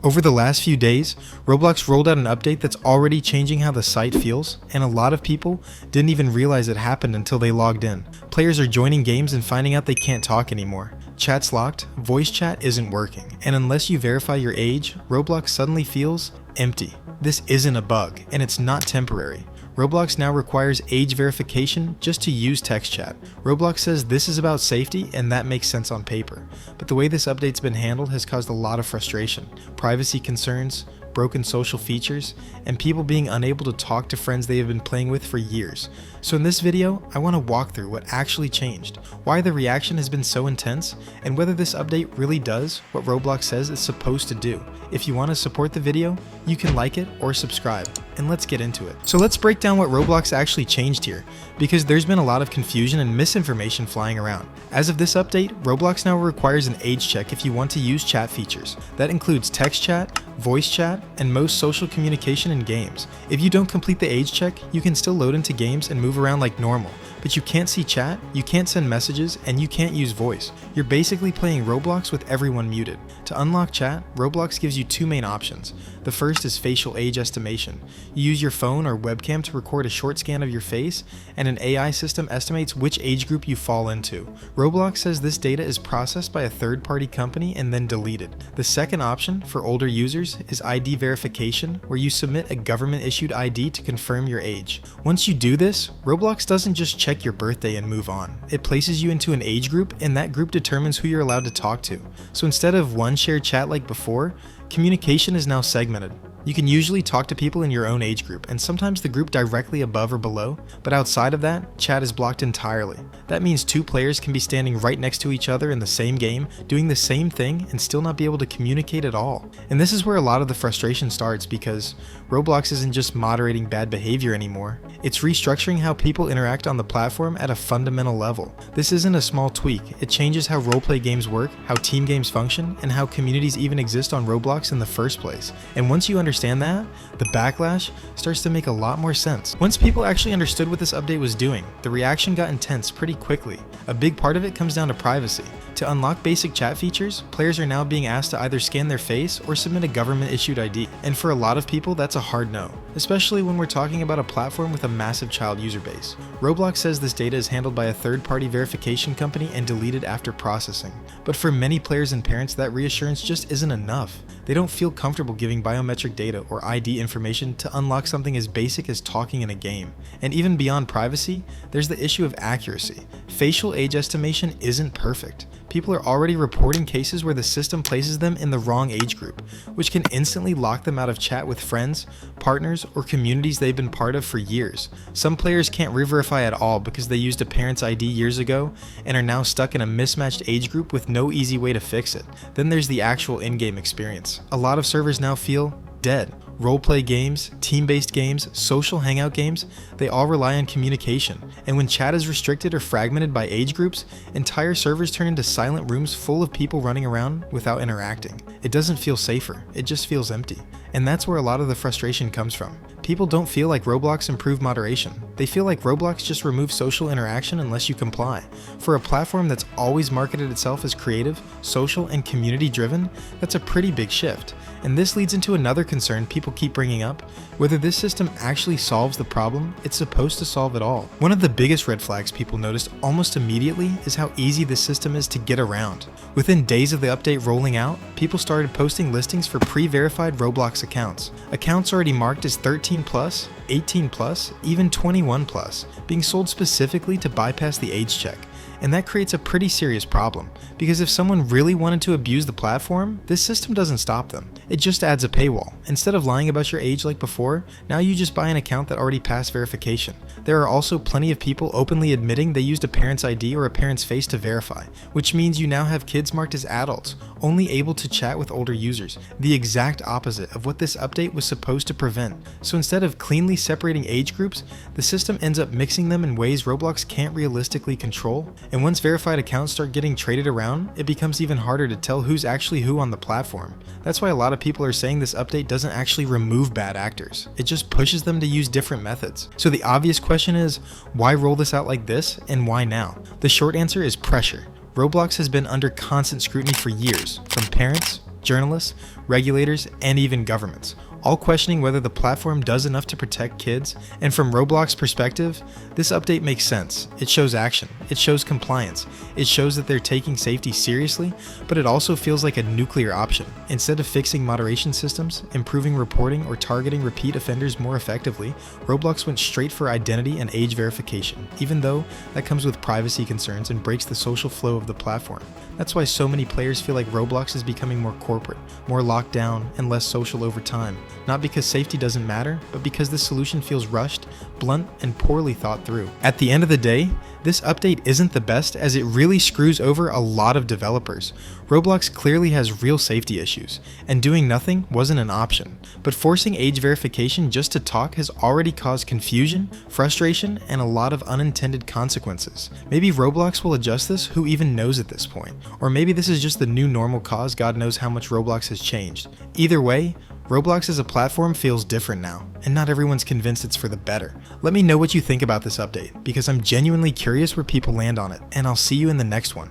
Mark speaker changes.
Speaker 1: Over the last few days, Roblox rolled out an update that's already changing how the site feels, and a lot of people didn't even realize it happened until they logged in. Players are joining games and finding out they can't talk anymore. Chat's locked, voice chat isn't working, and unless you verify your age, Roblox suddenly feels empty. This isn't a bug, and it's not temporary. Roblox now requires age verification just to use text chat. Roblox says this is about safety, and that makes sense on paper. But the way this update's been handled has caused a lot of frustration. Privacy concerns, broken social features, and people being unable to talk to friends they have been playing with for years. So in this video, I want to walk through what actually changed, why the reaction has been so intense, and whether this update really does what Roblox says it's supposed to do. If you want to support the video, you can like it or subscribe, and let's get into it. So let's break down what Roblox actually changed here, because there's been a lot of confusion and misinformation flying around. As of this update, Roblox now requires an age check if you want to use chat features. That includes text chat, voice chat, and most social communication in games. If you don't complete the age check, you can still load into games and move around like normal, but you can't see chat, you can't send messages, and you can't use voice. You're basically playing Roblox with everyone muted. To unlock chat, Roblox gives you two main options. The first is facial age estimation. You use your phone or webcam to record a short scan of your face, and an AI system estimates which age group you fall into. Roblox says this data is processed by a third-party company and then deleted. The second option, for older users, is ID verification, where you submit a government-issued ID to confirm your age. Once you do this, Roblox doesn't just check your birthday and move on. It places you into an age group, and that group determines who you're allowed to talk to. So instead of one shared chat like before, communication is now segmented. You can usually talk to people in your own age group, and sometimes the group directly above or below, but outside of that, chat is blocked entirely. That means two players can be standing right next to each other in the same game, doing the same thing, and still not be able to communicate at all. And this is where a lot of the frustration starts, because Roblox isn't just moderating bad behavior anymore, it's restructuring how people interact on the platform at a fundamental level. This isn't a small tweak, it changes how roleplay games work, how team games function, and how communities even exist on Roblox in the first place. And once you understand that, the backlash starts to make a lot more sense. Once people actually understood what this update was doing, the reaction got intense pretty quickly. A big part of it comes down to privacy. To unlock basic chat features, players are now being asked to either scan their face or submit a government-issued ID. And for a lot of people, that's a hard no, especially when we're talking about a platform with a massive child user base. Roblox says this data is handled by a third-party verification company and deleted after processing. But for many players and parents, that reassurance just isn't enough. They don't feel comfortable giving biometric data or ID information to unlock something as basic as talking in a game. And even beyond privacy, there's the issue of accuracy. Facial age estimation isn't perfect. People are already reporting cases where the system places them in the wrong age group, which can instantly lock them out of chat with friends, partners, or communities they've been part of for years. Some players can't re-verify at all because they used a parent's ID years ago and are now stuck in a mismatched age group with no easy way to fix it. Then there's the actual in-game experience. A lot of servers now feel dead. Roleplay games, team-based games, social hangout games, they all rely on communication. And when chat is restricted or fragmented by age groups, entire servers turn into silent rooms full of people running around without interacting. It doesn't feel safer, it just feels empty. And that's where a lot of the frustration comes from. People don't feel like Roblox improved moderation. They feel like Roblox just removes social interaction unless you comply. For a platform that's always marketed itself as creative, social, and community-driven, that's a pretty big shift. And this leads into another concern people keep bringing up: whether this system actually solves the problem it's supposed to solve at all. One of the biggest red flags people noticed almost immediately is how easy this system is to get around. Within days of the update rolling out, people started posting listings for pre-verified Roblox accounts. Accounts already marked as 13+, 18+, even 21+, being sold specifically to bypass the age check. And that creates a pretty serious problem, because if someone really wanted to abuse the platform, this system doesn't stop them. It just adds a paywall. Instead of lying about your age like before, now you just buy an account that already passed verification. There are also plenty of people openly admitting they used a parent's ID or a parent's face to verify, which means you now have kids marked as adults, only able to chat with older users, the exact opposite of what this update was supposed to prevent. So instead of cleanly separating age groups, the system ends up mixing them in ways Roblox can't realistically control. And once verified accounts start getting traded around, it becomes even harder to tell who's actually who on the platform. That's why a lot of people are saying this update doesn't actually remove bad actors. It just pushes them to use different methods. So the obvious question is, why roll this out like this, and why now? The short answer is pressure. Roblox has been under constant scrutiny for years, from parents, journalists, regulators, and even governments, all questioning whether the platform does enough to protect kids. And from Roblox's perspective, this update makes sense. It shows action, it shows compliance, it shows that they're taking safety seriously, but it also feels like a nuclear option. Instead of fixing moderation systems, improving reporting, or targeting repeat offenders more effectively, Roblox went straight for identity and age verification, even though that comes with privacy concerns and breaks the social flow of the platform. That's why so many players feel like Roblox is becoming more corporate, more locked down, and less social over time. Not because safety doesn't matter, but because the solution feels rushed, blunt, and poorly thought through. At the end of the day, this update isn't the best as it really screws over a lot of developers. Roblox clearly has real safety issues, and doing nothing wasn't an option. But forcing age verification just to talk has already caused confusion, frustration, and a lot of unintended consequences. Maybe Roblox will adjust this, who even knows at this point? Or maybe this is just the new normal cause God knows how much Roblox has changed. Either way, Roblox as a platform feels different now, and not everyone's convinced it's for the better. Let me know what you think about this update, because I'm genuinely curious where people land on it, and I'll see you in the next one.